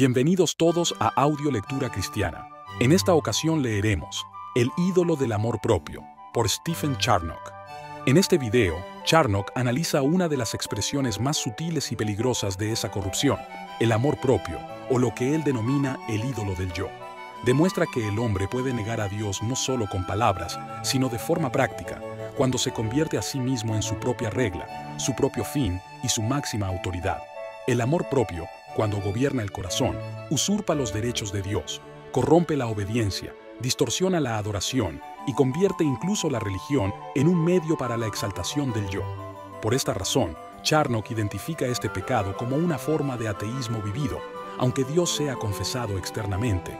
Bienvenidos todos a Audio Lectura Cristiana. En esta ocasión leeremos El ídolo del amor propio, por Stephen Charnock. En este video, Charnock analiza una de las expresiones más sutiles y peligrosas de esa corrupción, el amor propio, o lo que él denomina el ídolo del yo. Demuestra que el hombre puede negar a Dios no solo con palabras, sino de forma práctica, cuando se convierte a sí mismo en su propia regla, su propio fin y su máxima autoridad. El amor propio, cuando gobierna el corazón, usurpa los derechos de Dios, corrompe la obediencia, distorsiona la adoración y convierte incluso la religión en un medio para la exaltación del yo. Por esta razón, Charnock identifica este pecado como una forma de ateísmo vivido, aunque Dios sea confesado externamente.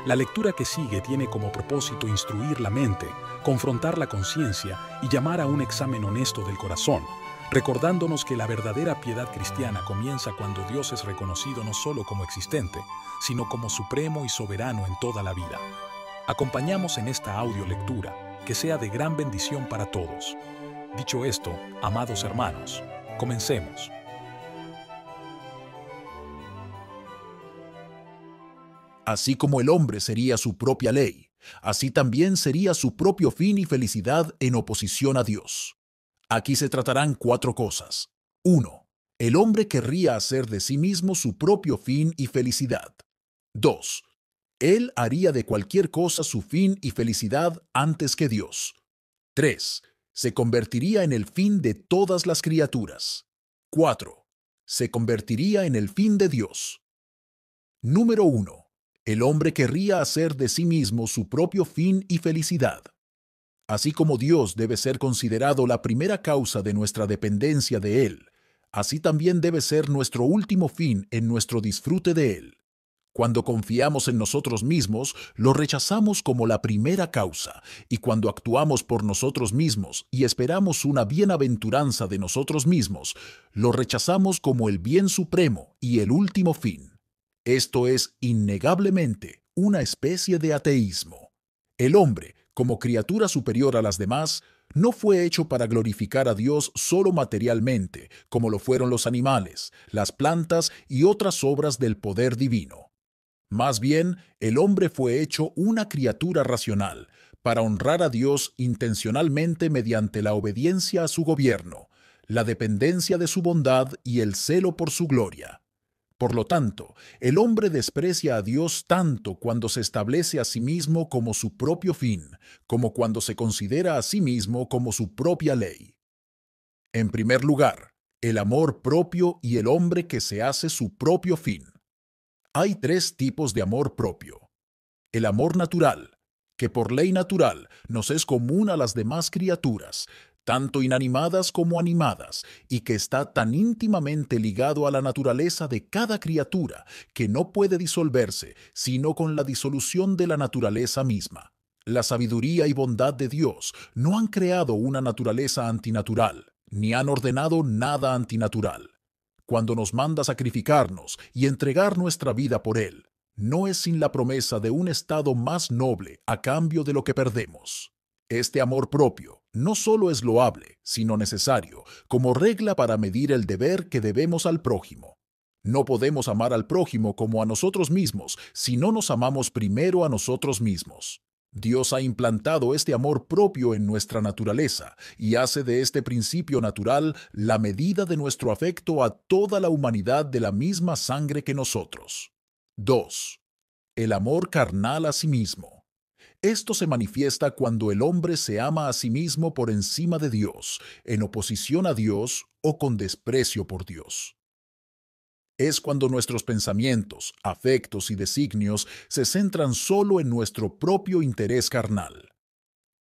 La lectura que sigue tiene como propósito instruir la mente, confrontar la conciencia y llamar a un examen honesto del corazón, recordándonos que la verdadera piedad cristiana comienza cuando Dios es reconocido no solo como existente, sino como supremo y soberano en toda la vida. Acompañamos en esta audio lectura, que sea de gran bendición para todos. Dicho esto, amados hermanos, comencemos. Así como el hombre sería su propia ley, así también sería su propio fin y felicidad en oposición a Dios. Aquí se tratarán 4 cosas. 1. El hombre querría hacer de sí mismo su propio fin y felicidad. 2. Él haría de cualquier cosa su fin y felicidad antes que Dios. 3. Se convertiría en el fin de todas las criaturas. 4. Se convertiría en el fin de Dios. Número 1. El hombre querría hacer de sí mismo su propio fin y felicidad. Así como Dios debe ser considerado la primera causa de nuestra dependencia de Él, así también debe ser nuestro último fin en nuestro disfrute de Él. Cuando confiamos en nosotros mismos, lo rechazamos como la primera causa, y cuando actuamos por nosotros mismos y esperamos una bienaventuranza de nosotros mismos, lo rechazamos como el bien supremo y el último fin. Esto es innegablemente una especie de ateísmo. El hombre, como criatura superior a las demás, no fue hecho para glorificar a Dios solo materialmente, como lo fueron los animales, las plantas y otras obras del poder divino. Más bien, el hombre fue hecho una criatura racional, para honrar a Dios intencionalmente mediante la obediencia a su gobierno, la dependencia de su bondad y el celo por su gloria. Por lo tanto, el hombre desprecia a Dios tanto cuando se establece a sí mismo como su propio fin, como cuando se considera a sí mismo como su propia ley. En primer lugar, el amor propio y el hombre que se hace su propio fin. Hay 3 tipos de amor propio. El amor natural, que por ley natural nos es común a las demás criaturas, tanto inanimadas como animadas, y que está tan íntimamente ligado a la naturaleza de cada criatura que no puede disolverse sino con la disolución de la naturaleza misma. La sabiduría y bondad de Dios no han creado una naturaleza antinatural, ni han ordenado nada antinatural. Cuando nos manda sacrificarnos y entregar nuestra vida por Él, no es sin la promesa de un estado más noble a cambio de lo que perdemos. Este amor propio no solo es loable, sino necesario, como regla para medir el deber que debemos al prójimo. No podemos amar al prójimo como a nosotros mismos si no nos amamos primero a nosotros mismos. Dios ha implantado este amor propio en nuestra naturaleza y hace de este principio natural la medida de nuestro afecto a toda la humanidad de la misma sangre que nosotros. 2. El amor carnal a sí mismo. Esto se manifiesta cuando el hombre se ama a sí mismo por encima de Dios, en oposición a Dios o con desprecio por Dios. Es cuando nuestros pensamientos, afectos y designios se centran solo en nuestro propio interés carnal.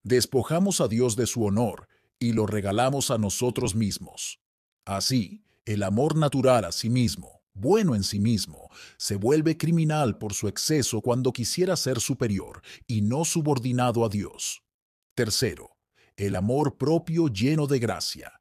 Despojamos a Dios de su honor y lo regalamos a nosotros mismos. Así, el amor natural a sí mismo, bueno en sí mismo, se vuelve criminal por su exceso cuando quisiera ser superior y no subordinado a Dios. Tercero, el amor propio lleno de gracia.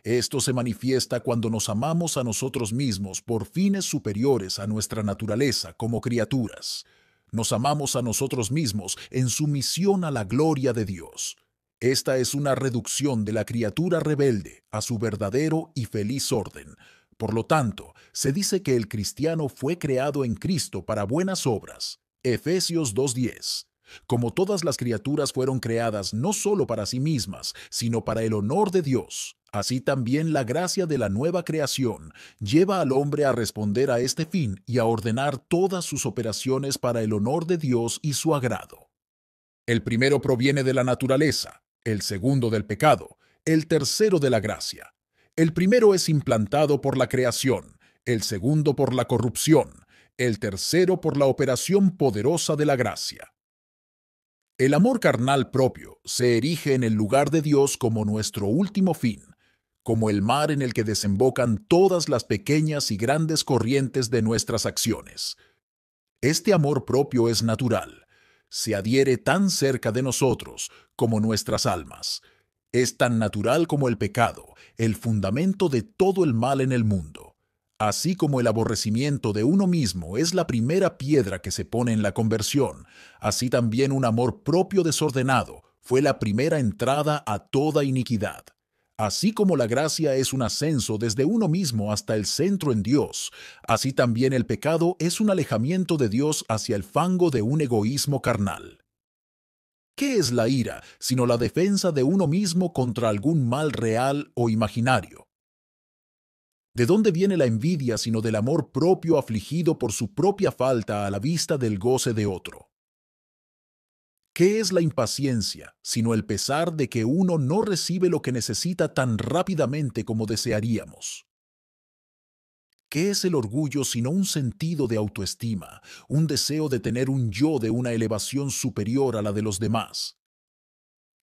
Esto se manifiesta cuando nos amamos a nosotros mismos por fines superiores a nuestra naturaleza como criaturas. Nos amamos a nosotros mismos en sumisión a la gloria de Dios. Esta es una reducción de la criatura rebelde a su verdadero y feliz orden, Por lo tanto, se dice que el cristiano fue creado en Cristo para buenas obras. Efesios 2:10. Como todas las criaturas fueron creadas no solo para sí mismas, sino para el honor de Dios, así también la gracia de la nueva creación lleva al hombre a responder a este fin y a ordenar todas sus operaciones para el honor de Dios y su agrado. El primero proviene de la naturaleza, el segundo del pecado, el tercero de la gracia. El primero es implantado por la creación, el segundo por la corrupción, el tercero por la operación poderosa de la gracia. El amor carnal propio se erige en el lugar de Dios como nuestro último fin, como el mar en el que desembocan todas las pequeñas y grandes corrientes de nuestras acciones. Este amor propio es natural, se adhiere tan cerca de nosotros como nuestras almas. Es tan natural como el pecado, el fundamento de todo el mal en el mundo. Así como el aborrecimiento de uno mismo es la primera piedra que se pone en la conversión, así también un amor propio desordenado fue la primera entrada a toda iniquidad. Así como la gracia es un ascenso desde uno mismo hasta el centro en Dios, así también el pecado es un alejamiento de Dios hacia el fango de un egoísmo carnal. ¿Qué es la ira sino la defensa de uno mismo contra algún mal real o imaginario? ¿De dónde viene la envidia sino del amor propio afligido por su propia falta a la vista del goce de otro? ¿Qué es la impaciencia sino el pesar de que uno no recibe lo que necesita tan rápidamente como desearíamos? ¿Qué es el orgullo sino un sentido de autoestima, un deseo de tener un yo de una elevación superior a la de los demás?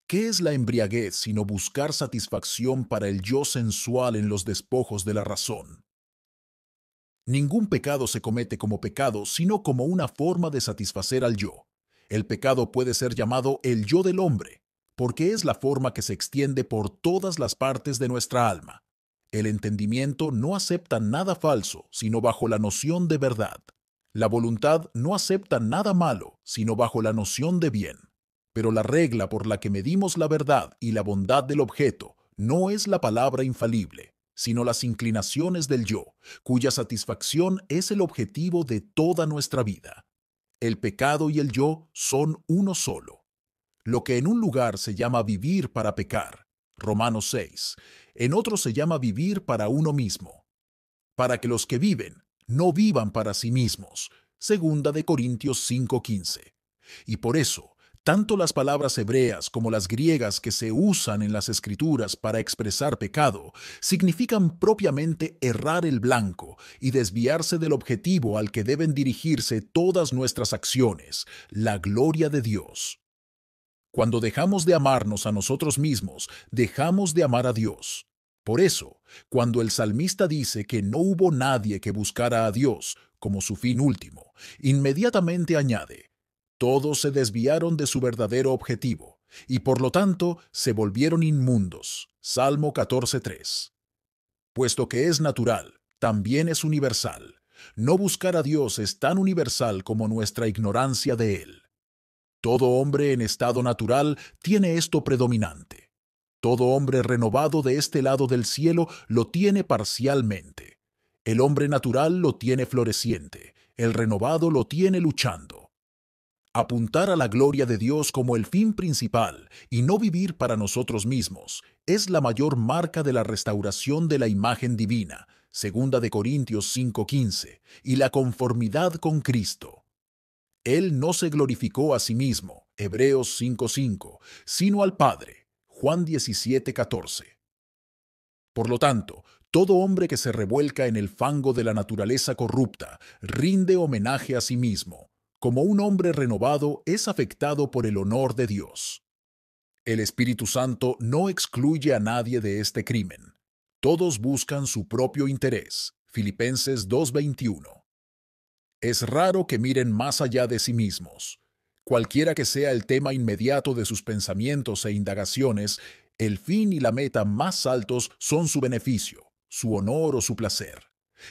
¿Qué es la embriaguez sino buscar satisfacción para el yo sensual en los despojos de la razón? Ningún pecado se comete como pecado, sino como una forma de satisfacer al yo. El pecado puede ser llamado el yo del hombre, porque es la forma que se extiende por todas las partes de nuestra alma. El entendimiento no acepta nada falso, sino bajo la noción de verdad. La voluntad no acepta nada malo, sino bajo la noción de bien. Pero la regla por la que medimos la verdad y la bondad del objeto no es la palabra infalible, sino las inclinaciones del yo, cuya satisfacción es el objetivo de toda nuestra vida. El pecado y el yo son uno solo. Lo que en un lugar se llama vivir para pecar, Romanos 6, en otro se llama vivir para uno mismo, para que los que viven no vivan para sí mismos, segunda de Corintios 5:15. Y por eso, tanto las palabras hebreas como las griegas que se usan en las Escrituras para expresar pecado significan propiamente errar el blanco y desviarse del objetivo al que deben dirigirse todas nuestras acciones, la gloria de Dios. Cuando dejamos de amarnos a nosotros mismos, dejamos de amar a Dios. Por eso, cuando el salmista dice que no hubo nadie que buscara a Dios como su fin último, inmediatamente añade: todos se desviaron de su verdadero objetivo, y por lo tanto se volvieron inmundos. Salmo 14:3. Puesto que es natural, también es universal. No buscar a Dios es tan universal como nuestra ignorancia de Él. Todo hombre en estado natural tiene esto predominante. Todo hombre renovado de este lado del cielo lo tiene parcialmente. El hombre natural lo tiene floreciente, el renovado lo tiene luchando. Apuntar a la gloria de Dios como el fin principal y no vivir para nosotros mismos es la mayor marca de la restauración de la imagen divina, segunda de Corintios 5:15, y la conformidad con Cristo. Él no se glorificó a sí mismo, Hebreos 5:5, sino al Padre, Juan 17:14. Por lo tanto, todo hombre que se revuelca en el fango de la naturaleza corrupta rinde homenaje a sí mismo. Como un hombre renovado es afectado por el honor de Dios. El Espíritu Santo no excluye a nadie de este crimen. Todos buscan su propio interés. Filipenses 2:21. Es raro que miren más allá de sí mismos. Cualquiera que sea el tema inmediato de sus pensamientos e indagaciones, el fin y la meta más altos son su beneficio, su honor o su placer.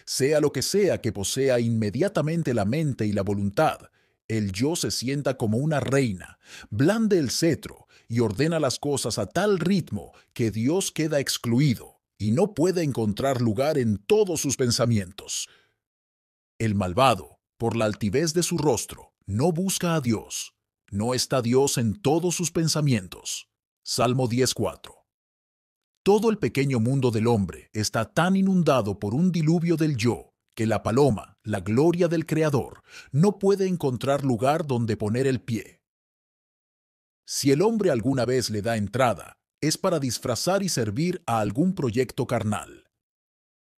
Sea lo que sea que posea inmediatamente la mente y la voluntad, el yo se sienta como una reina, blande el cetro y ordena las cosas a tal ritmo que Dios queda excluido, y no puede encontrar lugar en todos sus pensamientos. El malvado, por la altivez de su rostro, no busca a Dios. No está Dios en todos sus pensamientos. Salmo 10:4. Todo el pequeño mundo del hombre está tan inundado por un diluvio del yo que la paloma, la gloria del Creador, no puede encontrar lugar donde poner el pie. Si el hombre alguna vez le da entrada, es para disfrazar y servir a algún proyecto carnal.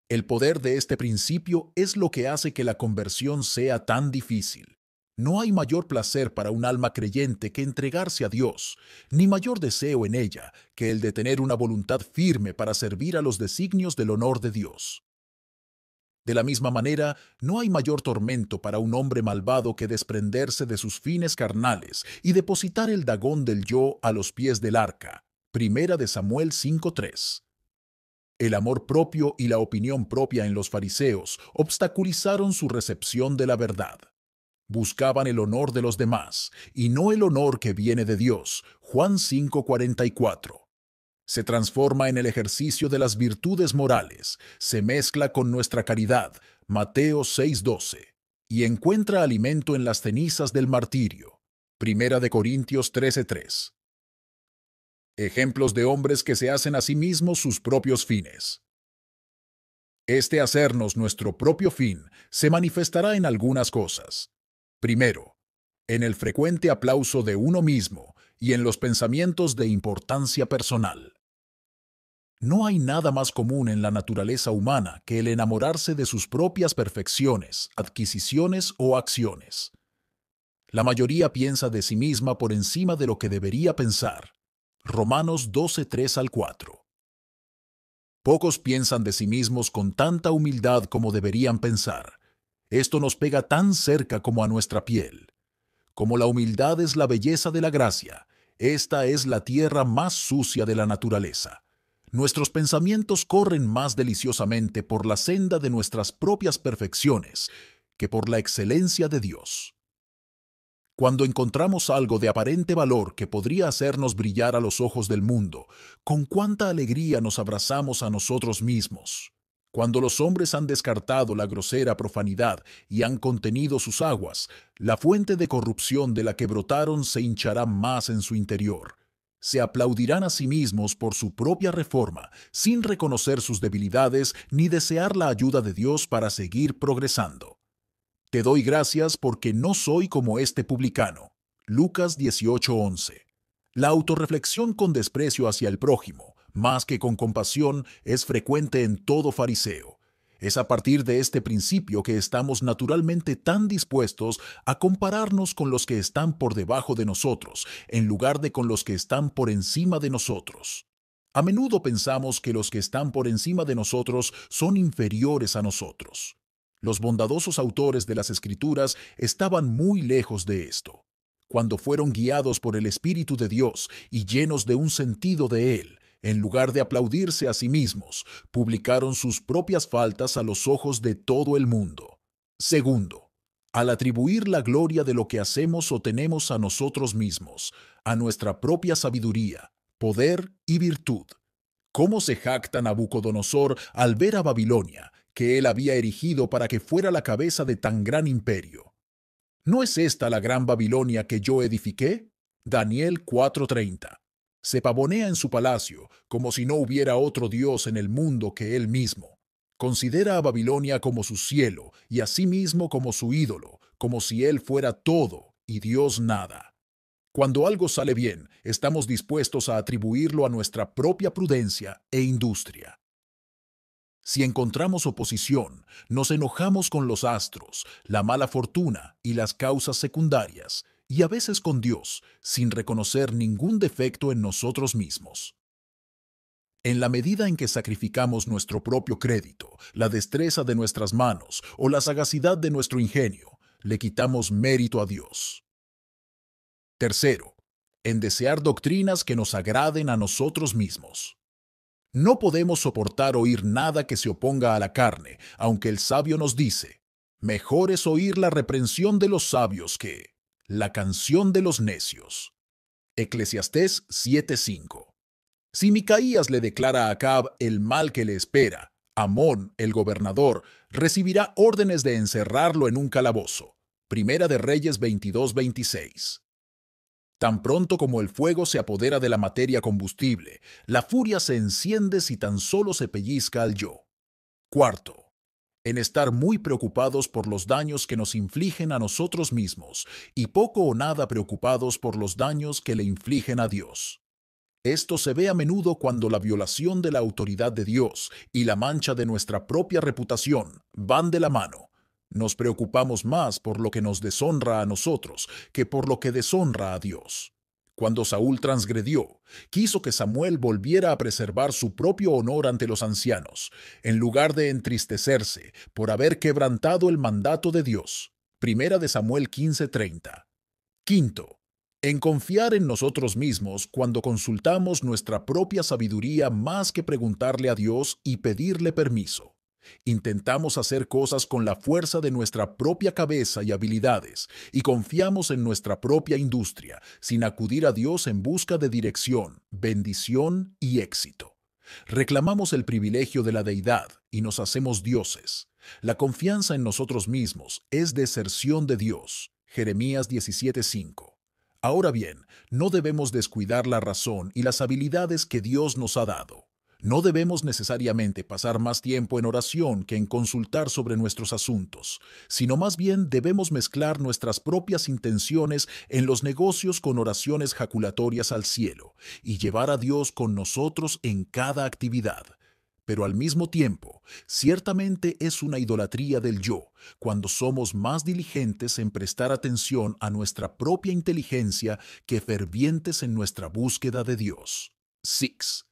El poder de este principio es lo que hace que la conversión sea tan difícil. No hay mayor placer para un alma creyente que entregarse a Dios, ni mayor deseo en ella que el de tener una voluntad firme para servir a los designios del honor de Dios. De la misma manera, no hay mayor tormento para un hombre malvado que desprenderse de sus fines carnales y depositar el Dagón del yo a los pies del arca. Primera de Samuel 5:3. El amor propio y la opinión propia en los fariseos obstaculizaron su recepción de la verdad. Buscaban el honor de los demás y no el honor que viene de Dios. Juan 5:44. Se transforma en el ejercicio de las virtudes morales, se mezcla con nuestra caridad. Mateo 6:12. Y encuentra alimento en las cenizas del martirio. Primera de Corintios 13:3. Ejemplos de hombres que se hacen a sí mismos sus propios fines. Este hacernos nuestro propio fin se manifestará en algunas cosas. Primero, en el frecuente aplauso de uno mismo y en los pensamientos de importancia personal. No hay nada más común en la naturaleza humana que el enamorarse de sus propias perfecciones, adquisiciones o acciones. La mayoría piensa de sí misma por encima de lo que debería pensar. Romanos 12:3-4. Pocos piensan de sí mismos con tanta humildad como deberían pensar. Esto nos pega tan cerca como a nuestra piel. Como la humildad es la belleza de la gracia, esta es la tierra más sucia de la naturaleza. Nuestros pensamientos corren más deliciosamente por la senda de nuestras propias perfecciones que por la excelencia de Dios. Cuando encontramos algo de aparente valor que podría hacernos brillar a los ojos del mundo, con cuánta alegría nos abrazamos a nosotros mismos. Cuando los hombres han descartado la grosera profanidad y han contenido sus aguas, la fuente de corrupción de la que brotaron se hinchará más en su interior. Se aplaudirán a sí mismos por su propia reforma, sin reconocer sus debilidades ni desear la ayuda de Dios para seguir progresando. Te doy gracias porque no soy como este publicano. Lucas 18:11. La autorreflexión con desprecio hacia el prójimo, más que con compasión, es frecuente en todo fariseo. Es a partir de este principio que estamos naturalmente tan dispuestos a compararnos con los que están por debajo de nosotros, en lugar de con los que están por encima de nosotros. A menudo pensamos que los que están por encima de nosotros son inferiores a nosotros. Los bondadosos autores de las Escrituras estaban muy lejos de esto. Cuando fueron guiados por el Espíritu de Dios y llenos de un sentido de Él, en lugar de aplaudirse a sí mismos, publicaron sus propias faltas a los ojos de todo el mundo. Segundo, al atribuir la gloria de lo que hacemos o tenemos a nosotros mismos, a nuestra propia sabiduría, poder y virtud. ¿Cómo se jacta Nabucodonosor al ver a Babilonia, que él había erigido para que fuera la cabeza de tan gran imperio? ¿No es esta la gran Babilonia que yo edifiqué? Daniel 4:30. Se pavonea en su palacio, como si no hubiera otro Dios en el mundo que él mismo. Considera a Babilonia como su cielo y a sí mismo como su ídolo, como si él fuera todo y Dios nada. Cuando algo sale bien, estamos dispuestos a atribuirlo a nuestra propia prudencia e industria. Si encontramos oposición, nos enojamos con los astros, la mala fortuna y las causas secundarias, y a veces con Dios, sin reconocer ningún defecto en nosotros mismos. En la medida en que sacrificamos nuestro propio crédito, la destreza de nuestras manos o la sagacidad de nuestro ingenio, le quitamos mérito a Dios. Tercero, en desear doctrinas que nos agraden a nosotros mismos. No podemos soportar oír nada que se oponga a la carne, aunque el sabio nos dice, mejor es oír la reprensión de los sabios que la canción de los necios. Eclesiastés 7:5. Si Micaías le declara a Acab el mal que le espera, Amón, el gobernador, recibirá órdenes de encerrarlo en un calabozo. Primera de Reyes 22:26. Tan pronto como el fuego se apodera de la materia combustible, la furia se enciende si tan solo se pellizca al yo. Cuarto, en estar muy preocupados por los daños que nos infligen a nosotros mismos y poco o nada preocupados por los daños que le infligen a Dios. Esto se ve a menudo cuando la violación de la autoridad de Dios y la mancha de nuestra propia reputación van de la mano. Nos preocupamos más por lo que nos deshonra a nosotros que por lo que deshonra a Dios. Cuando Saúl transgredió, quiso que Samuel volviera a preservar su propio honor ante los ancianos, en lugar de entristecerse por haber quebrantado el mandato de Dios. Primera de Samuel 15:30. Quinto, en confiar en nosotros mismos cuando consultamos nuestra propia sabiduría más que preguntarle a Dios y pedirle permiso. Intentamos hacer cosas con la fuerza de nuestra propia cabeza y habilidades y confiamos en nuestra propia industria, sin acudir a Dios en busca de dirección, bendición y éxito. Reclamamos el privilegio de la deidad y nos hacemos dioses. La confianza en nosotros mismos es deserción de Dios. Jeremías 17:5. Ahora bien, no debemos descuidar la razón y las habilidades que Dios nos ha dado. No debemos necesariamente pasar más tiempo en oración que en consultar sobre nuestros asuntos, sino más bien debemos mezclar nuestras propias intenciones en los negocios con oraciones jaculatorias al cielo y llevar a Dios con nosotros en cada actividad. Pero al mismo tiempo, ciertamente es una idolatría del yo cuando somos más diligentes en prestar atención a nuestra propia inteligencia que fervientes en nuestra búsqueda de Dios. 6.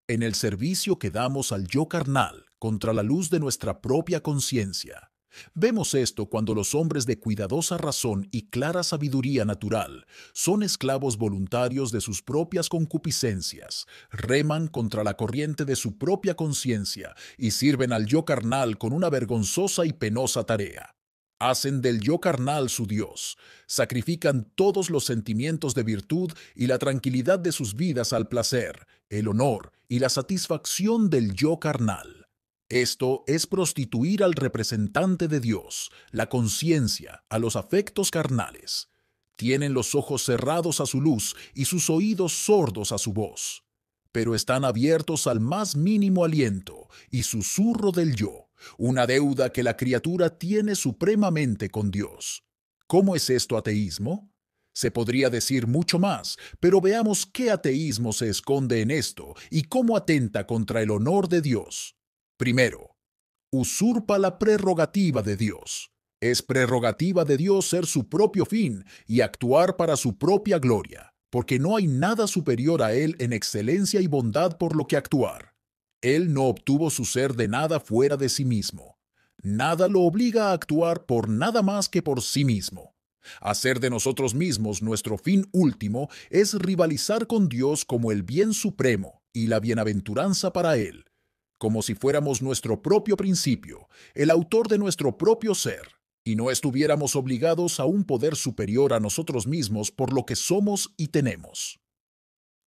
En el servicio que damos al yo carnal contra la luz de nuestra propia conciencia. Vemos esto cuando los hombres de cuidadosa razón y clara sabiduría natural son esclavos voluntarios de sus propias concupiscencias, reman contra la corriente de su propia conciencia y sirven al yo carnal con una vergonzosa y penosa tarea. Hacen del yo carnal su Dios, sacrifican todos los sentimientos de virtud y la tranquilidad de sus vidas al placer, el honor y la satisfacción del yo carnal. Esto es prostituir al representante de Dios, la conciencia, a los afectos carnales. Tienen los ojos cerrados a su luz y sus oídos sordos a su voz, pero están abiertos al más mínimo aliento y susurro del yo, una deuda que la criatura tiene supremamente con Dios. ¿Cómo es esto ateísmo? Se podría decir mucho más, pero veamos qué ateísmo se esconde en esto y cómo atenta contra el honor de Dios. Primero, usurpa la prerrogativa de Dios. Es prerrogativa de Dios ser su propio fin y actuar para su propia gloria, porque no hay nada superior a Él en excelencia y bondad por lo que actuar. Él no obtuvo su ser de nada fuera de sí mismo. Nada lo obliga a actuar por nada más que por sí mismo. Hacer de nosotros mismos nuestro fin último es rivalizar con Dios como el bien supremo y la bienaventuranza para Él, como si fuéramos nuestro propio principio, el autor de nuestro propio ser, y no estuviéramos obligados a un poder superior a nosotros mismos por lo que somos y tenemos.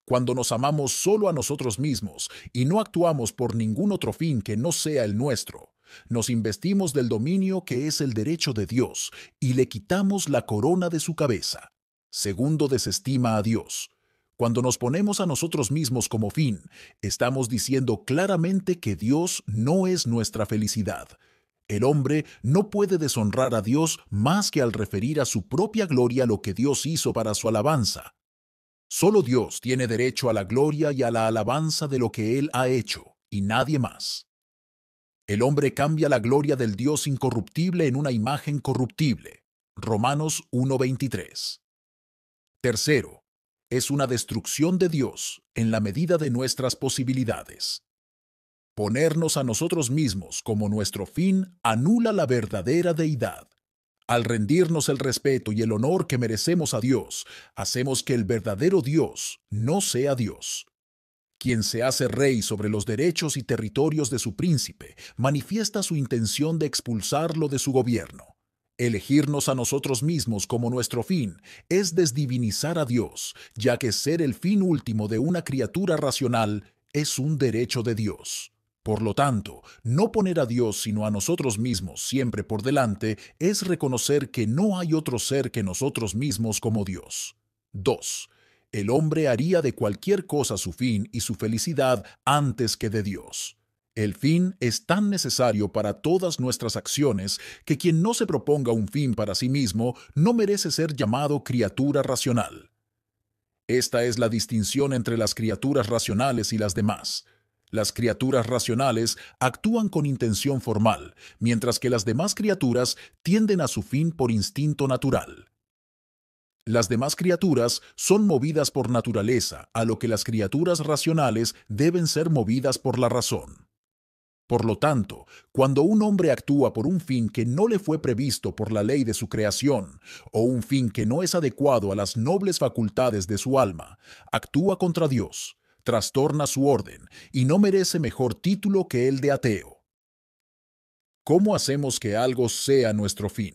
Cuando nos amamos solo a nosotros mismos y no actuamos por ningún otro fin que no sea el nuestro, nos investimos del dominio que es el derecho de Dios y le quitamos la corona de su cabeza. Segundo, desestima a Dios. Cuando nos ponemos a nosotros mismos como fin, estamos diciendo claramente que Dios no es nuestra felicidad. El hombre no puede deshonrar a Dios más que al referir a su propia gloria lo que Dios hizo para su alabanza. Solo Dios tiene derecho a la gloria y a la alabanza de lo que Él ha hecho, y nadie más. El hombre cambia la gloria del Dios incorruptible en una imagen corruptible. Romanos 1:23. Tercero, es una destrucción de Dios en la medida de nuestras posibilidades. Ponernos a nosotros mismos como nuestro fin anula la verdadera deidad. Al rendirnos el respeto y el honor que merecemos a Dios, hacemos que el verdadero Dios no sea Dios. Quien se hace rey sobre los derechos y territorios de su príncipe, manifiesta su intención de expulsarlo de su gobierno. Elegirnos a nosotros mismos como nuestro fin es desdivinizar a Dios, ya que ser el fin último de una criatura racional es un derecho de Dios. Por lo tanto, no poner a Dios sino a nosotros mismos siempre por delante es reconocer que no hay otro ser que nosotros mismos como Dios. 2. El hombre haría de cualquier cosa su fin y su felicidad antes que de Dios. El fin es tan necesario para todas nuestras acciones que quien no se proponga un fin para sí mismo no merece ser llamado criatura racional. Esta es la distinción entre las criaturas racionales y las demás. Las criaturas racionales actúan con intención formal, mientras que las demás criaturas tienden a su fin por instinto natural. Las demás criaturas son movidas por naturaleza, a lo que las criaturas racionales deben ser movidas por la razón. Por lo tanto, cuando un hombre actúa por un fin que no le fue previsto por la ley de su creación, o un fin que no es adecuado a las nobles facultades de su alma, actúa contra Dios, trastorna su orden y no merece mejor título que el de ateo. ¿Cómo hacemos que algo sea nuestro fin?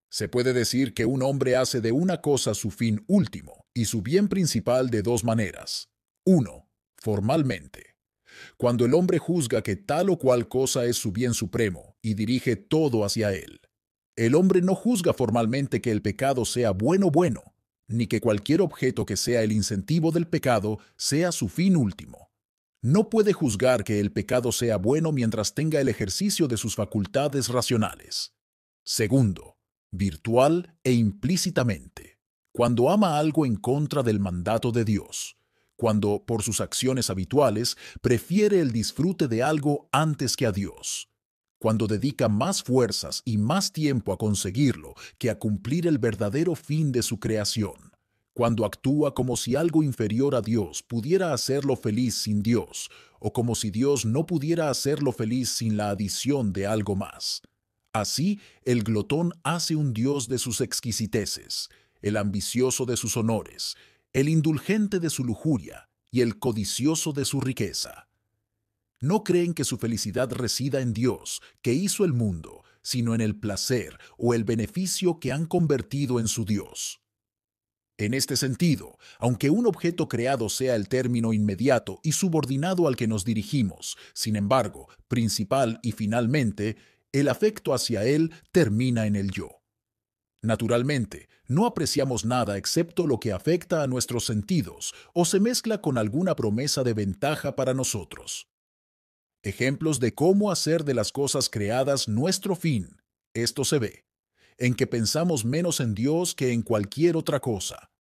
Se puede decir que un hombre hace de una cosa su fin último y su bien principal de dos maneras. 1. Formalmente. Cuando el hombre juzga que tal o cual cosa es su bien supremo y dirige todo hacia él. El hombre no juzga formalmente que el pecado sea bueno, ni que cualquier objeto que sea el incentivo del pecado sea su fin último. No puede juzgar que el pecado sea bueno mientras tenga el ejercicio de sus facultades racionales. Segundo, virtual e implícitamente. Cuando ama algo en contra del mandato de Dios. Cuando, por sus acciones habituales, prefiere el disfrute de algo antes que a Dios. Cuando dedica más fuerzas y más tiempo a conseguirlo que a cumplir el verdadero fin de su creación. Cuando actúa como si algo inferior a Dios pudiera hacerlo feliz sin Dios, o como si Dios no pudiera hacerlo feliz sin la adición de algo más. Así, el glotón hace un Dios de sus exquisiteces, el ambicioso de sus honores, el indulgente de su lujuria y el codicioso de su riqueza. No creen que su felicidad resida en Dios, que hizo el mundo, sino en el placer o el beneficio que han convertido en su Dios. En este sentido, aunque un objeto creado sea el término inmediato y subordinado al que nos dirigimos, sin embargo, principal y finalmente, el afecto hacia él termina en el yo. Naturalmente, no apreciamos nada excepto lo que afecta a nuestros sentidos o se mezcla con alguna promesa de ventaja para nosotros. Ejemplos de cómo hacer de las cosas creadas nuestro fin. Esto se ve en que pensamos menos en Dios que en cualquier otra cosa.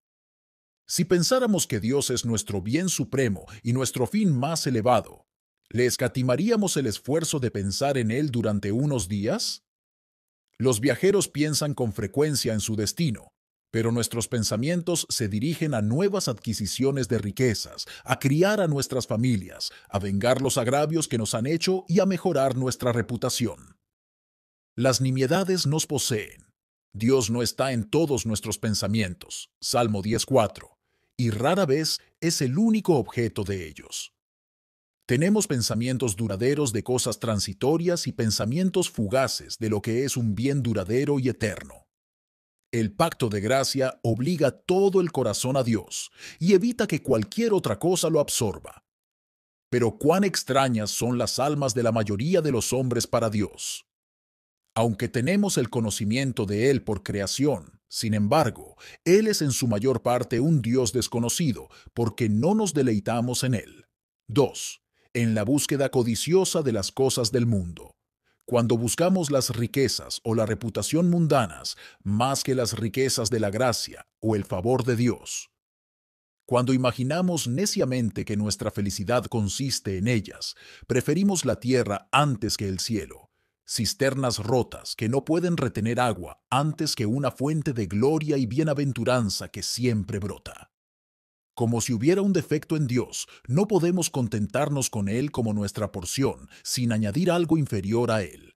Si pensáramos que Dios es nuestro bien supremo y nuestro fin más elevado, ¿le escatimaríamos el esfuerzo de pensar en Él durante unos días? Los viajeros piensan con frecuencia en su destino, pero nuestros pensamientos se dirigen a nuevas adquisiciones de riquezas, a criar a nuestras familias, a vengar los agravios que nos han hecho y a mejorar nuestra reputación. Las nimiedades nos poseen. Dios no está en todos nuestros pensamientos, Salmo 10:4, y rara vez es el único objeto de ellos. Tenemos pensamientos duraderos de cosas transitorias y pensamientos fugaces de lo que es un bien duradero y eterno. El pacto de gracia obliga todo el corazón a Dios y evita que cualquier otra cosa lo absorba. Pero cuán extrañas son las almas de la mayoría de los hombres para Dios. Aunque tenemos el conocimiento de Él por creación, sin embargo, Él es en su mayor parte un Dios desconocido, porque no nos deleitamos en Él. 2. En la búsqueda codiciosa de las cosas del mundo. Cuando buscamos las riquezas o la reputación mundanas más que las riquezas de la gracia o el favor de Dios. Cuando imaginamos neciamente que nuestra felicidad consiste en ellas, preferimos la tierra antes que el cielo. Cisternas rotas que no pueden retener agua antes que una fuente de gloria y bienaventuranza que siempre brota. Como si hubiera un defecto en Dios, no podemos contentarnos con Él como nuestra porción, sin añadir algo inferior a Él.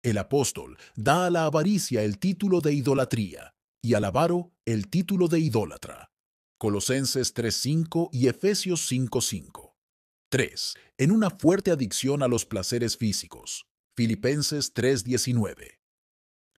El apóstol da a la avaricia el título de idolatría y al avaro el título de idólatra. Colosenses 3:5 y Efesios 5:5. 3. En una fuerte adicción a los placeres físicos. Filipenses 3:19.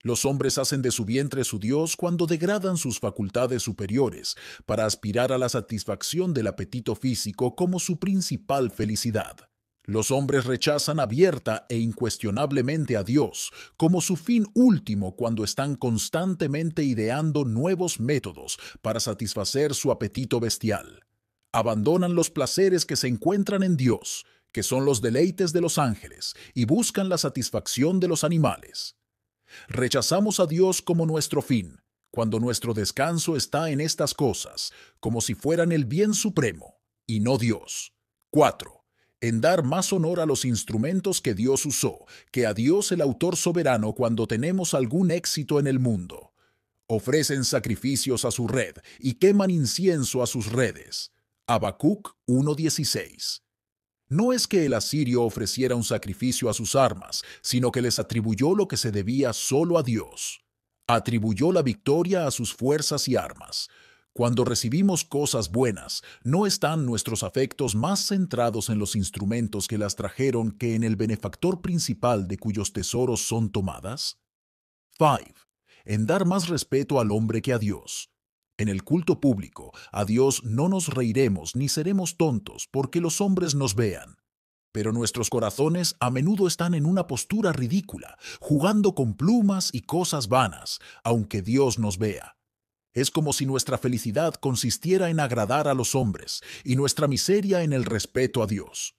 Los hombres hacen de su vientre su Dios cuando degradan sus facultades superiores para aspirar a la satisfacción del apetito físico como su principal felicidad. Los hombres rechazan abierta e incuestionablemente a Dios como su fin último cuando están constantemente ideando nuevos métodos para satisfacer su apetito bestial. Abandonan los placeres que se encuentran en Dios, que son los deleites de los ángeles, y buscan la satisfacción de los animales. Rechazamos a Dios como nuestro fin, cuando nuestro descanso está en estas cosas, como si fueran el bien supremo, y no Dios. 4. En dar más honor a los instrumentos que Dios usó, que a Dios el autor soberano cuando tenemos algún éxito en el mundo. Ofrecen sacrificios a su red y queman incienso a sus redes. Habacuc 1:16. No es que el asirio ofreciera un sacrificio a sus armas, sino que les atribuyó lo que se debía solo a Dios. Atribuyó la victoria a sus fuerzas y armas. Cuando recibimos cosas buenas, ¿no están nuestros afectos más centrados en los instrumentos que las trajeron que en el benefactor principal de cuyos tesoros son tomadas? 5. En dar más respeto al hombre que a Dios. En el culto público, a Dios no nos reiremos ni seremos tontos porque los hombres nos vean. Pero nuestros corazones a menudo están en una postura ridícula, jugando con plumas y cosas vanas, aunque Dios nos vea. Es como si nuestra felicidad consistiera en agradar a los hombres y nuestra miseria en el respeto a Dios.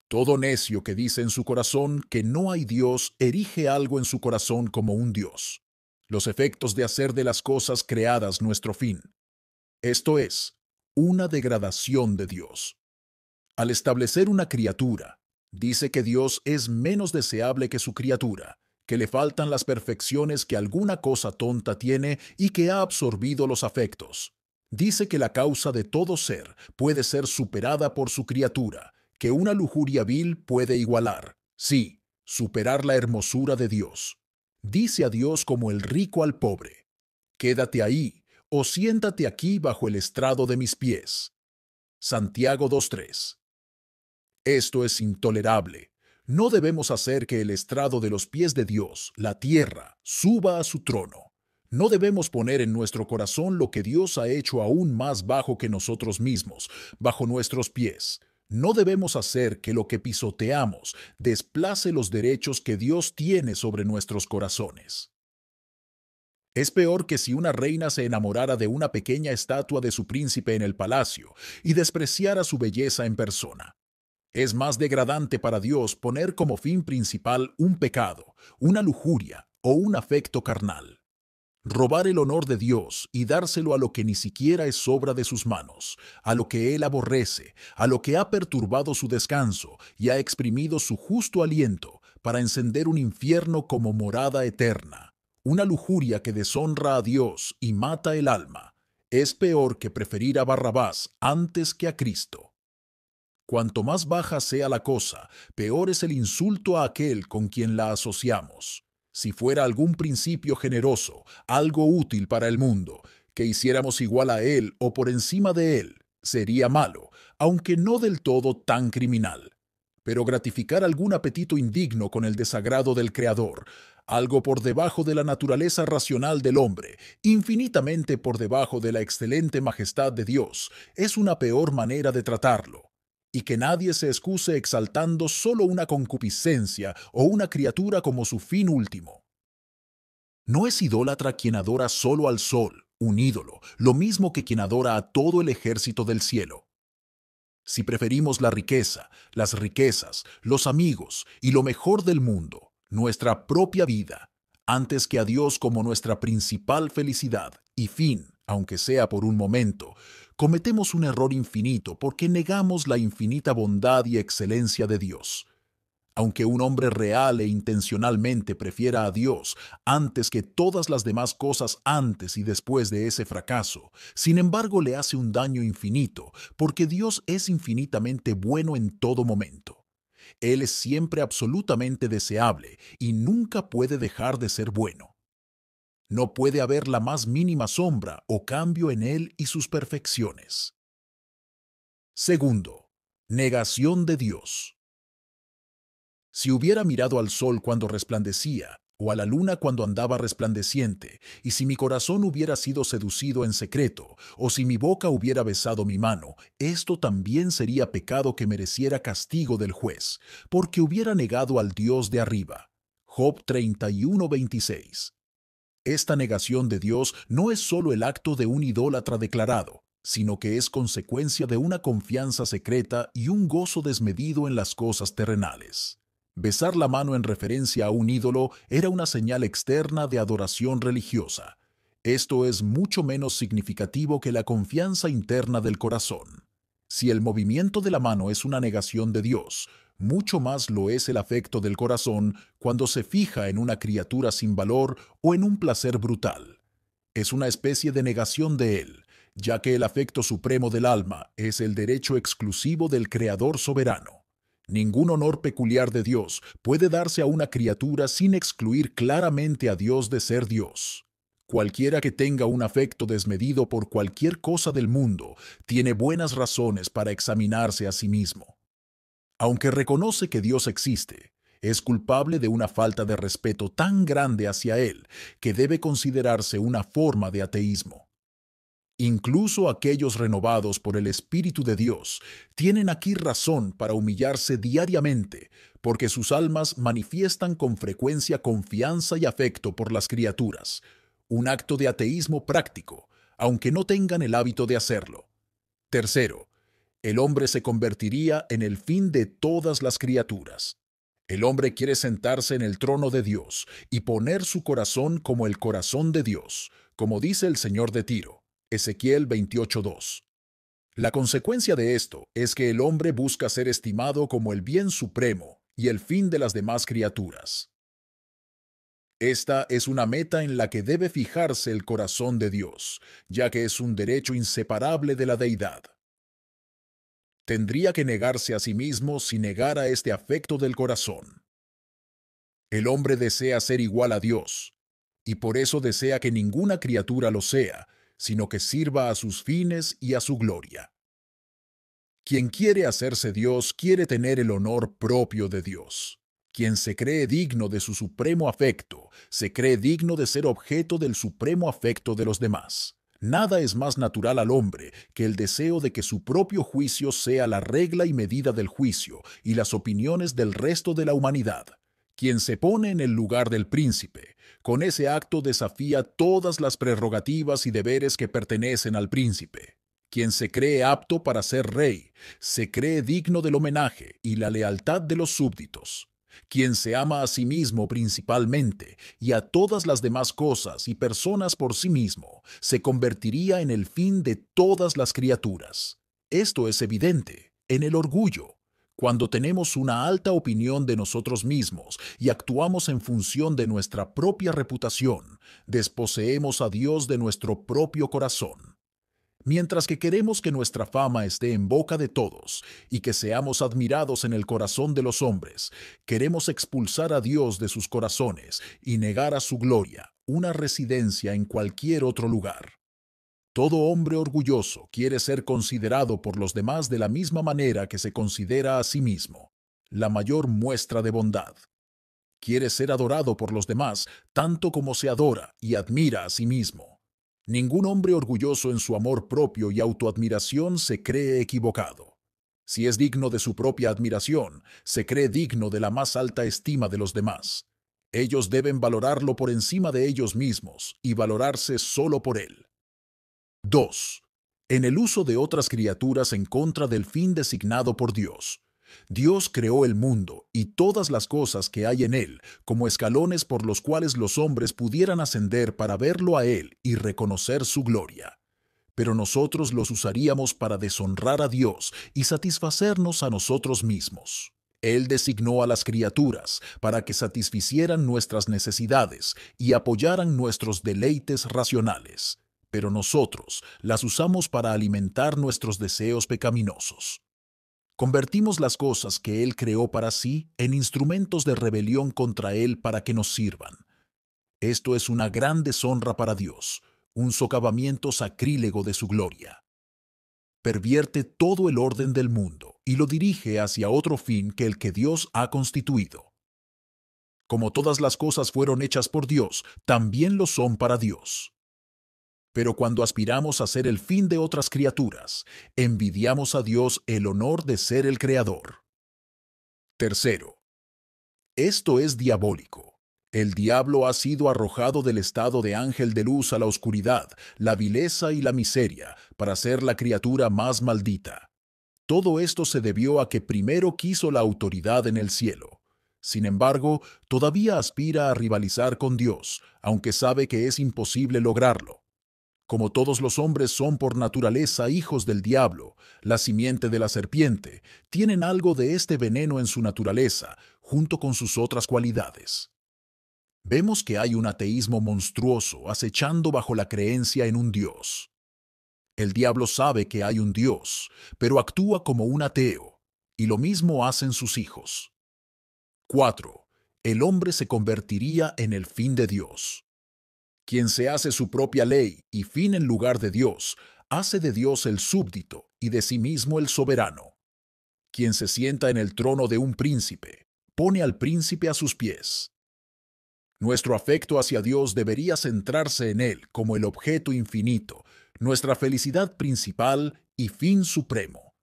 Todo necio que dice en su corazón que no hay Dios erige algo en su corazón como un Dios. Los efectos de hacer de las cosas creadas nuestro fin. Esto es, una degradación de Dios. Al establecer una criatura, dice que Dios es menos deseable que su criatura, que le faltan las perfecciones que alguna cosa tonta tiene y que ha absorbido los afectos. Dice que la causa de todo ser puede ser superada por su criatura, que una lujuria vil puede igualar, sí, superar la hermosura de Dios. Dice a Dios como el rico al pobre: quédate ahí, o siéntate aquí bajo el estrado de mis pies. Santiago 2:3. Esto es intolerable. No debemos hacer que el estrado de los pies de Dios, la tierra, suba a su trono. No debemos poner en nuestro corazón lo que Dios ha hecho aún más bajo que nosotros mismos, bajo nuestros pies. No debemos hacer que lo que pisoteamos desplace los derechos que Dios tiene sobre nuestros corazones. Es peor que si una reina se enamorara de una pequeña estatua de su príncipe en el palacio y despreciara su belleza en persona. Es más degradante para Dios poner como fin principal un pecado, una lujuria o un afecto carnal. Robar el honor de Dios y dárselo a lo que ni siquiera es obra de sus manos, a lo que Él aborrece, a lo que ha perturbado su descanso y ha exprimido su justo aliento para encender un infierno como morada eterna, una lujuria que deshonra a Dios y mata el alma, es peor que preferir a Barrabás antes que a Cristo. Cuanto más baja sea la cosa, peor es el insulto a aquel con quien la asociamos. Si fuera algún principio generoso, algo útil para el mundo, que hiciéramos igual a él o por encima de él, sería malo, aunque no del todo tan criminal. Pero gratificar algún apetito indigno con el desagrado del Creador, algo por debajo de la naturaleza racional del hombre, infinitamente por debajo de la excelente majestad de Dios, es una peor manera de tratarlo. Y que nadie se excuse exaltando solo una concupiscencia o una criatura como su fin último. No es idólatra quien adora solo al sol, un ídolo, lo mismo que quien adora a todo el ejército del cielo. Si preferimos la riqueza, las riquezas, los amigos y lo mejor del mundo, nuestra propia vida, antes que a Dios como nuestra principal felicidad y fin, aunque sea por un momento, cometemos un error infinito porque negamos la infinita bondad y excelencia de Dios. Aunque un hombre real e intencionalmente prefiera a Dios antes que todas las demás cosas antes y después de ese fracaso, sin embargo le hace un daño infinito porque Dios es infinitamente bueno en todo momento. Él es siempre absolutamente deseable y nunca puede dejar de ser bueno. No puede haber la más mínima sombra o cambio en Él y sus perfecciones. Segundo, negación de Dios. Si hubiera mirado al sol cuando resplandecía, o a la luna cuando andaba resplandeciente, y si mi corazón hubiera sido seducido en secreto, o si mi boca hubiera besado mi mano, esto también sería pecado que mereciera castigo del juez, porque hubiera negado al Dios de arriba. Job 31:26. Esta negación de Dios no es solo el acto de un idólatra declarado, sino que es consecuencia de una confianza secreta y un gozo desmedido en las cosas terrenales. Besar la mano en referencia a un ídolo era una señal externa de adoración religiosa. Esto es mucho menos significativo que la confianza interna del corazón. Si el movimiento de la mano es una negación de Dios, mucho más lo es el afecto del corazón cuando se fija en una criatura sin valor o en un placer brutal. Es una especie de negación de Él, ya que el afecto supremo del alma es el derecho exclusivo del Creador soberano. Ningún honor peculiar de Dios puede darse a una criatura sin excluir claramente a Dios de ser Dios. Cualquiera que tenga un afecto desmedido por cualquier cosa del mundo tiene buenas razones para examinarse a sí mismo. Aunque reconoce que Dios existe, es culpable de una falta de respeto tan grande hacia Él que debe considerarse una forma de ateísmo. Incluso aquellos renovados por el Espíritu de Dios tienen aquí razón para humillarse diariamente, porque sus almas manifiestan con frecuencia confianza y afecto por las criaturas, un acto de ateísmo práctico, aunque no tengan el hábito de hacerlo. Tercero, el hombre se convertiría en el fin de todas las criaturas. El hombre quiere sentarse en el trono de Dios y poner su corazón como el corazón de Dios, como dice el Señor de Tiro. Ezequiel 28:2. La consecuencia de esto es que el hombre busca ser estimado como el bien supremo y el fin de las demás criaturas. Esta es una meta en la que debe fijarse el corazón de Dios, ya que es un derecho inseparable de la deidad. Tendría que negarse a sí mismo si negara este afecto del corazón. El hombre desea ser igual a Dios, y por eso desea que ninguna criatura lo sea, sino que sirva a sus fines y a su gloria. Quien quiere hacerse Dios quiere tener el honor propio de Dios. Quien se cree digno de su supremo afecto, se cree digno de ser objeto del supremo afecto de los demás. Nada es más natural al hombre que el deseo de que su propio juicio sea la regla y medida del juicio y las opiniones del resto de la humanidad. Quien se pone en el lugar del príncipe, con ese acto desafía todas las prerrogativas y deberes que pertenecen al príncipe. Quien se cree apto para ser rey, se cree digno del homenaje y la lealtad de los súbditos. Quien se ama a sí mismo principalmente y a todas las demás cosas y personas por sí mismo, se convertiría en el fin de todas las criaturas. Esto es evidente en el orgullo. Cuando tenemos una alta opinión de nosotros mismos y actuamos en función de nuestra propia reputación, desposeemos a Dios de nuestro propio corazón. Mientras que queremos que nuestra fama esté en boca de todos y que seamos admirados en el corazón de los hombres, queremos expulsar a Dios de sus corazones y negar a su gloria una residencia en cualquier otro lugar. Todo hombre orgulloso quiere ser considerado por los demás de la misma manera que se considera a sí mismo, la mayor muestra de bondad. Quiere ser adorado por los demás tanto como se adora y admira a sí mismo. Ningún hombre orgulloso en su amor propio y autoadmiración se cree equivocado. Si es digno de su propia admiración, se cree digno de la más alta estima de los demás. Ellos deben valorarlo por encima de ellos mismos y valorarse solo por él. 2. En el uso de otras criaturas en contra del fin designado por Dios. Dios creó el mundo y todas las cosas que hay en él como escalones por los cuales los hombres pudieran ascender para verlo a él y reconocer su gloria. Pero nosotros los usaríamos para deshonrar a Dios y satisfacernos a nosotros mismos. Él designó a las criaturas para que satisficieran nuestras necesidades y apoyaran nuestros deleites racionales. Pero nosotros las usamos para alimentar nuestros deseos pecaminosos. Convertimos las cosas que Él creó para sí en instrumentos de rebelión contra Él para que nos sirvan. Esto es una gran deshonra para Dios, un socavamiento sacrílego de su gloria. Pervierte todo el orden del mundo y lo dirige hacia otro fin que el que Dios ha constituido. Como todas las cosas fueron hechas por Dios, también lo son para Dios. Pero cuando aspiramos a ser el fin de otras criaturas, envidiamos a Dios el honor de ser el Creador. Tercero, esto es diabólico. El diablo ha sido arrojado del estado de ángel de luz a la oscuridad, la vileza y la miseria, para ser la criatura más maldita. Todo esto se debió a que primero quiso la autoridad en el cielo. Sin embargo, todavía aspira a rivalizar con Dios, aunque sabe que es imposible lograrlo. Como todos los hombres son por naturaleza hijos del diablo, la simiente de la serpiente, tienen algo de este veneno en su naturaleza, junto con sus otras cualidades. Vemos que hay un ateísmo monstruoso acechando bajo la creencia en un Dios. El diablo sabe que hay un Dios, pero actúa como un ateo, y lo mismo hacen sus hijos. 4. El hombre se convertiría en el fin de Dios. Quien se hace su propia ley y fin en lugar de Dios, hace de Dios el súbdito y de sí mismo el soberano. Quien se sienta en el trono de un príncipe, pone al príncipe a sus pies. Nuestro afecto hacia Dios debería centrarse en Él como el objeto infinito, nuestra felicidad principal y fin supremo.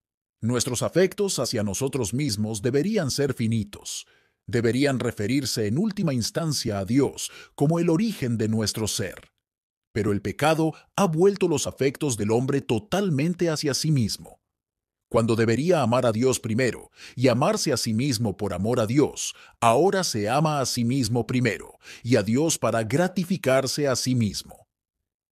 Nuestros afectos hacia nosotros mismos deberían ser finitos. Deberían referirse en última instancia a Dios como el origen de nuestro ser. Pero el pecado ha vuelto los afectos del hombre totalmente hacia sí mismo. Cuando debería amar a Dios primero y amarse a sí mismo por amor a Dios, ahora se ama a sí mismo primero y a Dios para gratificarse a sí mismo.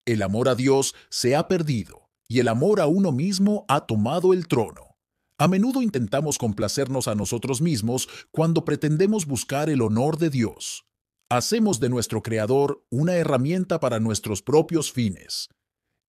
El amor a Dios se ha perdido y el amor a uno mismo ha tomado el trono. A menudo intentamos complacernos a nosotros mismos cuando pretendemos buscar el honor de Dios. Hacemos de nuestro Creador una herramienta para nuestros propios fines.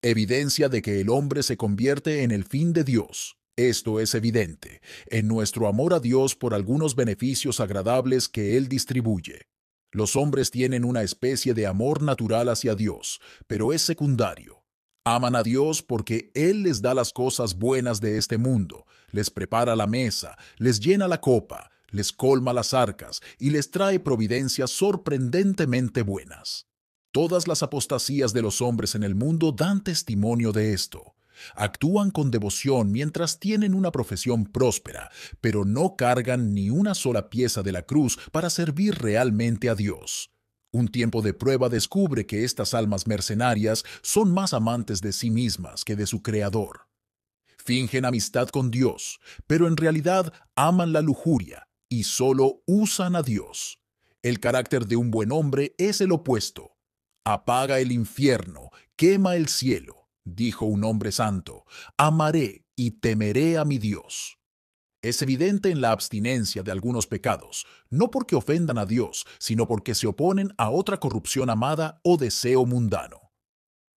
Evidencia de que el hombre se convierte en el fin de Dios. Esto es evidente en nuestro amor a Dios por algunos beneficios agradables que Él distribuye. Los hombres tienen una especie de amor natural hacia Dios, pero es secundario. Aman a Dios porque Él les da las cosas buenas de este mundo, les prepara la mesa, les llena la copa, les colma las arcas y les trae providencias sorprendentemente buenas. Todas las apostasías de los hombres en el mundo dan testimonio de esto. Actúan con devoción mientras tienen una profesión próspera, pero no cargan ni una sola pieza de la cruz para servir realmente a Dios. Un tiempo de prueba descubre que estas almas mercenarias son más amantes de sí mismas que de su Creador. Fingen amistad con Dios, pero en realidad aman la lujuria y solo usan a Dios. El carácter de un buen hombre es el opuesto. Apaga el infierno, quema el cielo, dijo un hombre santo. Amaré y temeré a mi Dios. Es evidente en la abstinencia de algunos pecados, no porque ofendan a Dios, sino porque se oponen a otra corrupción amada o deseo mundano.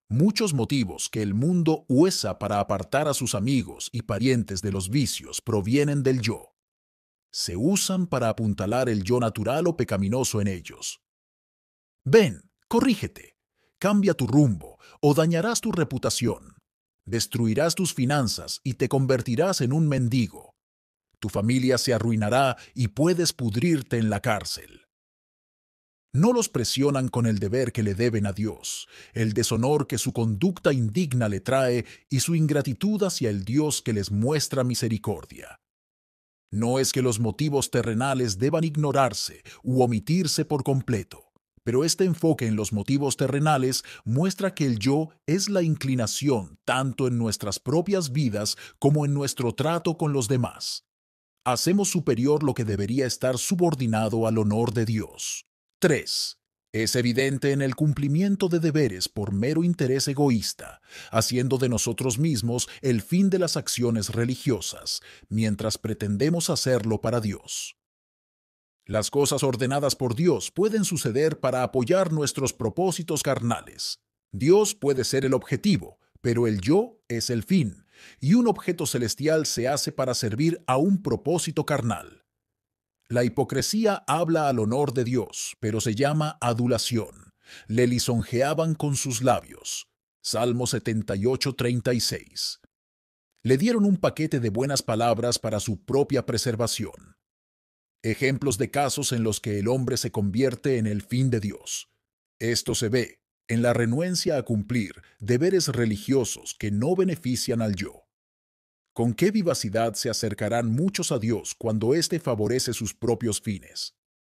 Muchos motivos que el mundo usa para apartar a sus amigos y parientes de los vicios provienen del yo. Se usan para apuntalar el yo natural o pecaminoso en ellos. Ven, corrígete, cambia tu rumbo o dañarás tu reputación. Destruirás tus finanzas y te convertirás en un mendigo. Tu familia se arruinará y puedes pudrirte en la cárcel. No los presionan con el deber que le deben a Dios, el deshonor que su conducta indigna le trae y su ingratitud hacia el Dios que les muestra misericordia. No es que los motivos terrenales deban ignorarse u omitirse por completo, pero este enfoque en los motivos terrenales muestra que el yo es la inclinación tanto en nuestras propias vidas como en nuestro trato con los demás. Hacemos superior lo que debería estar subordinado al honor de Dios. 3. Es evidente en el cumplimiento de deberes por mero interés egoísta, haciendo de nosotros mismos el fin de las acciones religiosas, mientras pretendemos hacerlo para Dios. Las cosas ordenadas por Dios pueden suceder para apoyar nuestros propósitos carnales. Dios puede ser el objetivo, pero el yo es el fin, y un objeto celestial se hace para servir a un propósito carnal. La hipocresía habla al honor de Dios, pero se llama adulación. Le lisonjeaban con sus labios. Salmo 78:36. Le dieron un paquete de buenas palabras para su propia preservación. Ejemplos de casos en los que el hombre se convierte en el fin de Dios. Esto se ve en la renuencia a cumplir deberes religiosos que no benefician al yo. ¿Con qué vivacidad se acercarán muchos a Dios cuando éste favorece sus propios fines?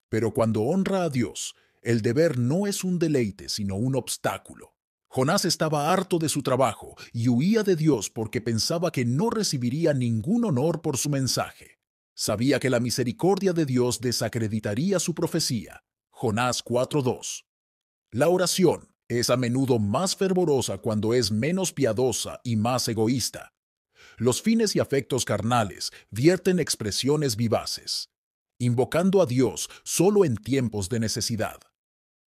Pero cuando honra a Dios, el deber no es un deleite, sino un obstáculo. Jonás estaba harto de su trabajo y huía de Dios porque pensaba que no recibiría ningún honor por su mensaje. Sabía que la misericordia de Dios desacreditaría su profecía. Jonás 4:2. La oración es a menudo más fervorosa cuando es menos piadosa y más egoísta. Los fines y afectos carnales vierten expresiones vivaces, invocando a Dios solo en tiempos de necesidad.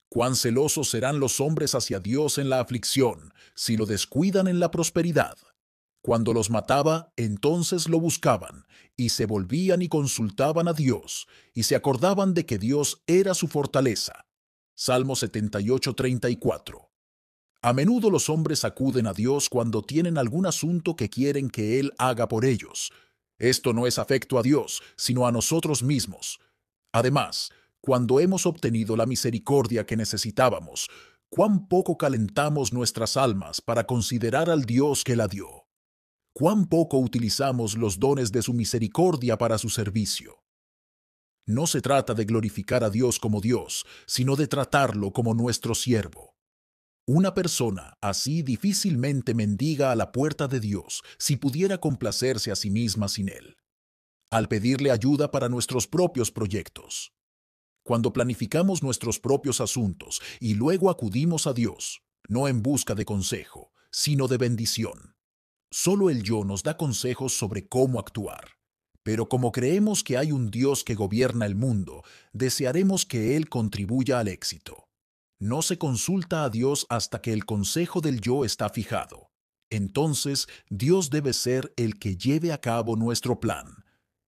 Cuán celosos serán los hombres hacia Dios en la aflicción, si lo descuidan en la prosperidad. Cuando los mataba, entonces lo buscaban, y se volvían y consultaban a Dios, y se acordaban de que Dios era su fortaleza. Salmo 78:34. A menudo los hombres acuden a Dios cuando tienen algún asunto que quieren que Él haga por ellos. Esto no es afecto a Dios, sino a nosotros mismos. Además, cuando hemos obtenido la misericordia que necesitábamos, cuán poco calentamos nuestras almas para considerar al Dios que la dio. Cuán poco utilizamos los dones de su misericordia para su servicio. No se trata de glorificar a Dios como Dios, sino de tratarlo como nuestro siervo. Una persona así difícilmente mendiga a la puerta de Dios si pudiera complacerse a sí misma sin Él, al pedirle ayuda para nuestros propios proyectos. Cuando planificamos nuestros propios asuntos y luego acudimos a Dios, no en busca de consejo, sino de bendición. Solo el yo nos da consejos sobre cómo actuar. Pero como creemos que hay un Dios que gobierna el mundo, desearemos que Él contribuya al éxito. No se consulta a Dios hasta que el consejo del yo está fijado. Entonces, Dios debe ser el que lleve a cabo nuestro plan.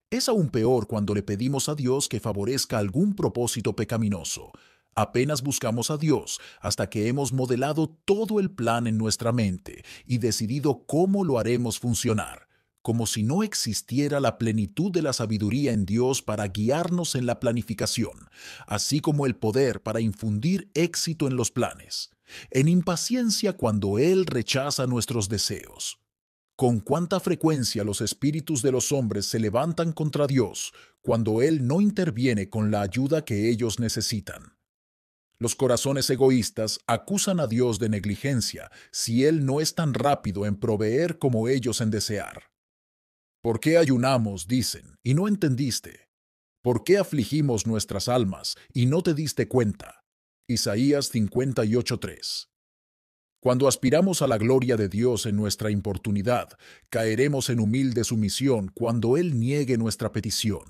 Es aún peor cuando le pedimos a Dios que favorezca algún propósito pecaminoso. Apenas buscamos a Dios hasta que hemos modelado todo el plan en nuestra mente y decidido cómo lo haremos funcionar, como si no existiera la plenitud de la sabiduría en Dios para guiarnos en la planificación, así como el poder para infundir éxito en los planes, en impaciencia cuando Él rechaza nuestros deseos. Con cuánta frecuencia los espíritus de los hombres se levantan contra Dios cuando Él no interviene con la ayuda que ellos necesitan. Los corazones egoístas acusan a Dios de negligencia si Él no es tan rápido en proveer como ellos en desear. ¿Por qué ayunamos, dicen, y no entendiste? ¿Por qué afligimos nuestras almas y no te diste cuenta? Isaías 58:3. Cuando aspiramos a la gloria de Dios en nuestra importunidad, caeremos en humilde sumisión cuando Él niegue nuestra petición.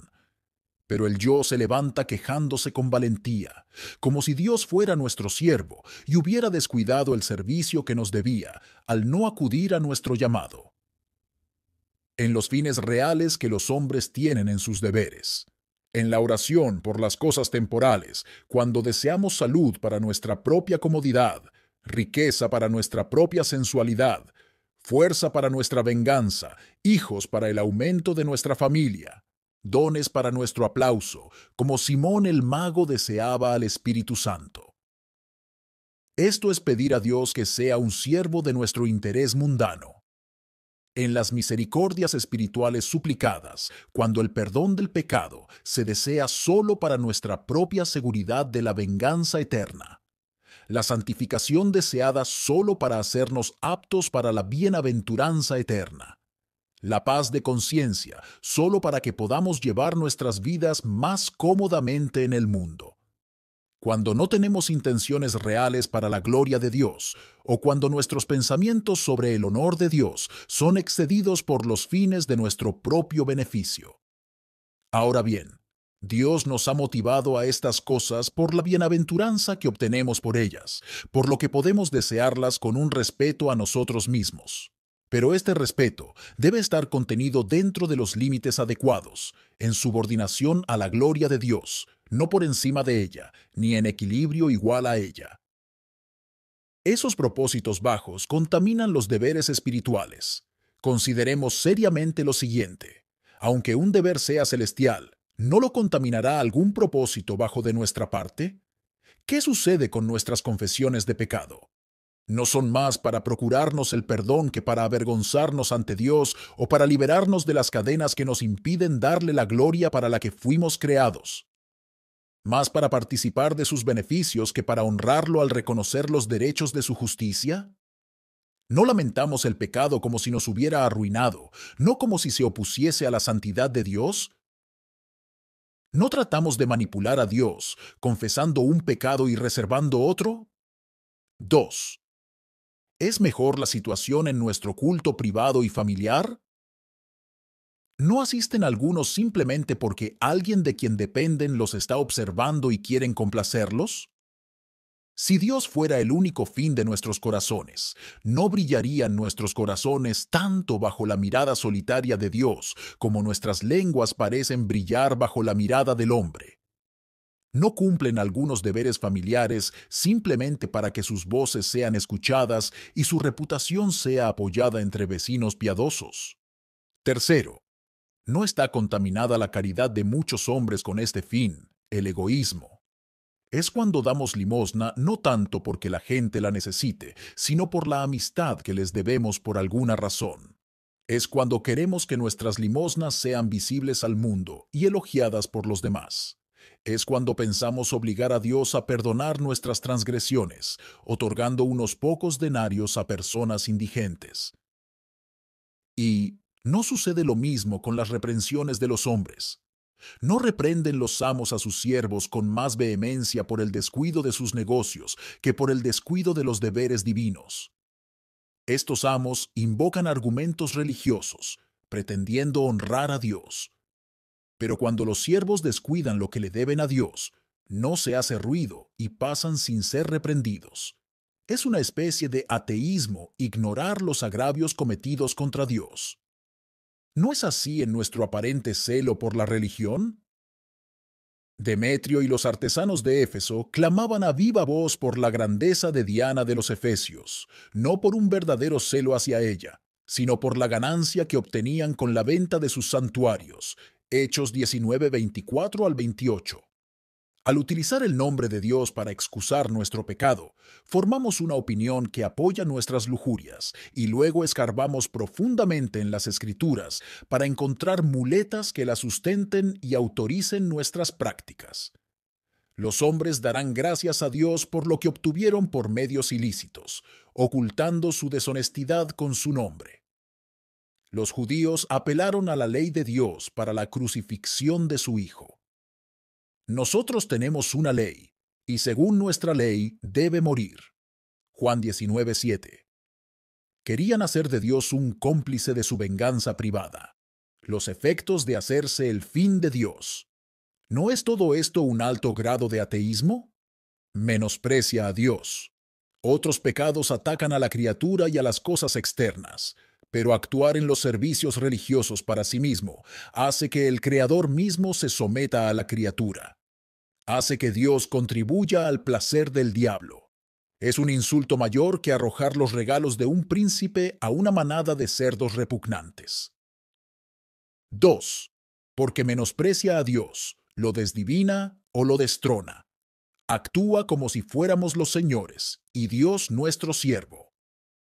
Pero el yo se levanta quejándose con valentía, como si Dios fuera nuestro siervo y hubiera descuidado el servicio que nos debía al no acudir a nuestro llamado. En los fines reales que los hombres tienen en sus deberes. En la oración por las cosas temporales, cuando deseamos salud para nuestra propia comodidad, riqueza para nuestra propia sensualidad, fuerza para nuestra venganza, hijos para el aumento de nuestra familia, dones para nuestro aplauso, como Simón el mago deseaba al Espíritu Santo. Esto es pedir a Dios que sea un siervo de nuestro interés mundano. En las misericordias espirituales suplicadas, cuando el perdón del pecado se desea solo para nuestra propia seguridad de la venganza eterna, la santificación deseada solo para hacernos aptos para la bienaventuranza eterna, la paz de conciencia solo para que podamos llevar nuestras vidas más cómodamente en el mundo. Cuando no tenemos intenciones reales para la gloria de Dios, o cuando nuestros pensamientos sobre el honor de Dios son excedidos por los fines de nuestro propio beneficio. Ahora bien, Dios nos ha motivado a estas cosas por la bienaventuranza que obtenemos por ellas, por lo que podemos desearlas con un respeto a nosotros mismos. Pero este respeto debe estar contenido dentro de los límites adecuados, en subordinación a la gloria de Dios, no por encima de ella, ni en equilibrio igual a ella. Esos propósitos bajos contaminan los deberes espirituales. Consideremos seriamente lo siguiente. Aunque un deber sea celestial, ¿No lo contaminará algún propósito bajo de nuestra parte? ¿Qué sucede con nuestras confesiones de pecado? ¿No son más para procurarnos el perdón que para avergonzarnos ante Dios o para liberarnos de las cadenas que nos impiden darle la gloria para la que fuimos creados? ¿Más para participar de sus beneficios que para honrarlo al reconocer los derechos de su justicia? ¿No lamentamos el pecado como si nos hubiera arruinado, no como si se opusiese a la santidad de Dios? ¿No tratamos de manipular a Dios, confesando un pecado y reservando otro? 2. ¿Es mejor la situación en nuestro culto privado y familiar? ¿No asisten algunos simplemente porque alguien de quien dependen los está observando y quieren complacerlos? Si Dios fuera el único fin de nuestros corazones, ¿no brillarían nuestros corazones tanto bajo la mirada solitaria de Dios como nuestras lenguas parecen brillar bajo la mirada del hombre? ¿No cumplen algunos deberes familiares simplemente para que sus voces sean escuchadas y su reputación sea apoyada entre vecinos piadosos? Tercero, ¿no está contaminada la caridad de muchos hombres con este fin, el egoísmo? Es cuando damos limosna no tanto porque la gente la necesite, sino por la amistad que les debemos por alguna razón. Es cuando queremos que nuestras limosnas sean visibles al mundo y elogiadas por los demás. Es cuando pensamos obligar a Dios a perdonar nuestras transgresiones, otorgando unos pocos denarios a personas indigentes. Y no sucede lo mismo con las reprensiones de los hombres. ¿No reprenden los amos a sus siervos con más vehemencia por el descuido de sus negocios que por el descuido de los deberes divinos? Estos amos invocan argumentos religiosos, pretendiendo honrar a Dios. Pero cuando los siervos descuidan lo que le deben a Dios, no se hace ruido y pasan sin ser reprendidos. Es una especie de ateísmo ignorar los agravios cometidos contra Dios. ¿No es así en nuestro aparente celo por la religión? Demetrio y los artesanos de Éfeso clamaban a viva voz por la grandeza de Diana de los Efesios, no por un verdadero celo hacia ella, sino por la ganancia que obtenían con la venta de sus santuarios. Hechos 19, 24 al 28. Al utilizar el nombre de Dios para excusar nuestro pecado, formamos una opinión que apoya nuestras lujurias y luego escarbamos profundamente en las Escrituras para encontrar muletas que la sustenten y autoricen nuestras prácticas. Los hombres darán gracias a Dios por lo que obtuvieron por medios ilícitos, ocultando su deshonestidad con su nombre. Los judíos apelaron a la ley de Dios para la crucifixión de su Hijo. Nosotros tenemos una ley, y según nuestra ley debe morir. Juan 19:7. Querían hacer de Dios un cómplice de su venganza privada. Los efectos de hacerse el fin de Dios. ¿No es todo esto un alto grado de ateísmo? Menosprecia a Dios. Otros pecados atacan a la criatura y a las cosas externas, pero actuar en los servicios religiosos para sí mismo hace que el Creador mismo se someta a la criatura. Hace que Dios contribuya al placer del diablo. Es un insulto mayor que arrojar los regalos de un príncipe a una manada de cerdos repugnantes. 2. Porque menosprecia a Dios, lo desdivina o lo destrona. Actúa como si fuéramos los señores y Dios nuestro siervo.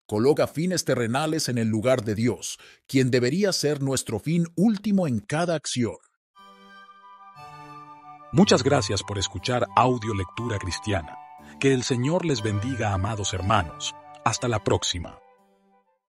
Coloca fines terrenales en el lugar de Dios, quien debería ser nuestro fin último en cada acción. Muchas gracias por escuchar Audio Lectura Cristiana. Que el Señor les bendiga, amados hermanos. Hasta la próxima.